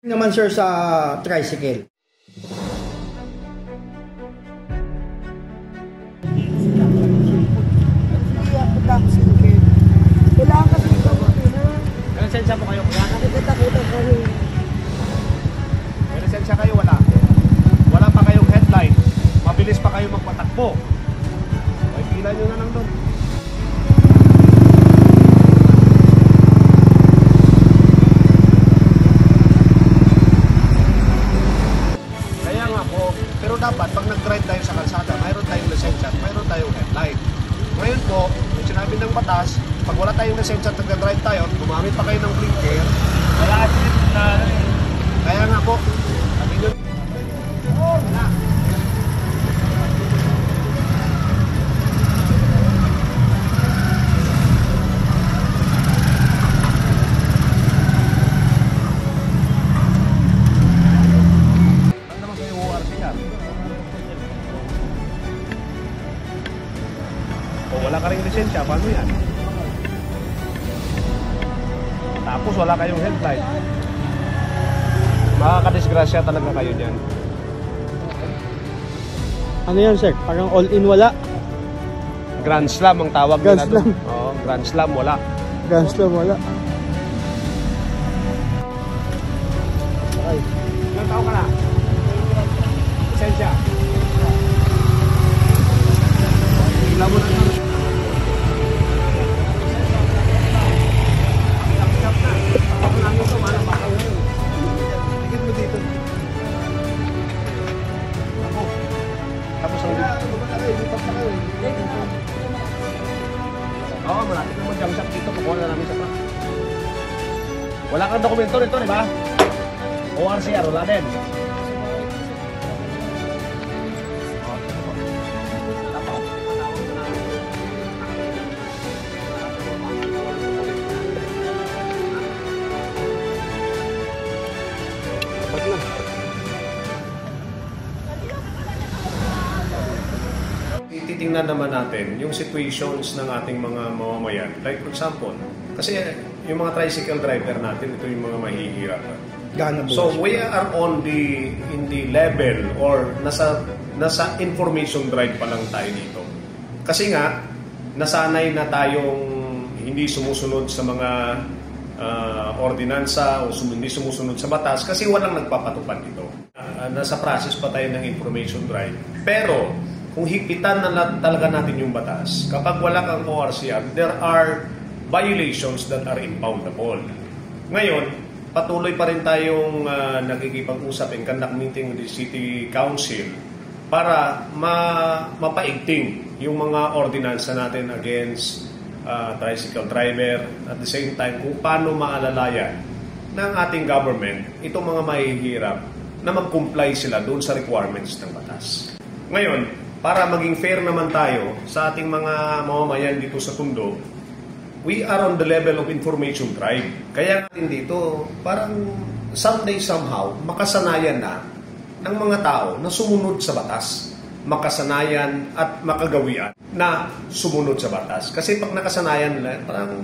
Naman sir sa tricycle. Kailangan kasi ito na. May lisensya po kayo? Nakikita-kita kami. May lisensya kayo? Wala. Wala pa kayong headlight. Mabilis pa kayo magpatakbo. May pila nyo na lang doon. Kaya nga po, pero dapat pag nag-drive tayo sa kalsada, mayroon tayong lisensya at mayroon tayong headlight. Ngayon po, yung sinabi ng batas, pag wala tayong lisensya at nag-drive tayo, gumamit pa kayo ng blinker, wala na. Kaya nga po, sabi nyo, wala. Ano naman kayo ORCR? O wala ka rin lisensya, paano yan? Tapos wala kayong headlight. Makakadisgrasya talaga kayo dyan. Ano yan sir? Parang all-in wala? Grand Slam ang tawag Grand nila Slam. doon. Oo, Grand Slam wala. Grand Slam wala. Okay. Ilang taon ka na? Lisensya. Ilan mo na naman. Tapos ang oo, malapit naman junk shop dito. Kukuha na namin sa truck. Wala kang dokumento nito, di ba? ORCR, wala din. Titingnan naman natin yung situations ng ating mga mamamayan. Like for example, kasi yung mga tricycle driver natin, ito yung mga mahihirap. So we are in the level or nasa information drive pa lang tayo dito. Kasi nga, nasanay na tayong hindi sumusunod sa mga ordinansa o hindi sumusunod sa batas kasi walang nagpapatupad dito. Nasa process pa tayo ng information drive. Pero, kung higpitan na talaga natin yung batas, kapag wala kang ORCR, there are violations that are impoundable. Ngayon, patuloy pa rin tayong nakikipag-usap and conduct meeting with the City Council para mapaigting yung mga ordinansa natin against tricycle driver. At the same time, kung paano maalalayan ng ating government itong mga mahihirap na mag-comply sila doon sa requirements ng batas. Ngayon, para maging fair naman tayo sa ating mga mamamayan dito sa Tondo, we are on the level of information drive. Kaya natin dito, parang someday somehow, makasanayan na ng mga tao na sumunod sa batas. Makasanayan at makagawian na sumunod sa batas. Kasi pag nakasanayan nila, parang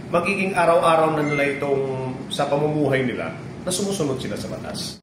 magiging araw-araw na nila itong sa pamumuhay nila na sumusunod sila sa batas.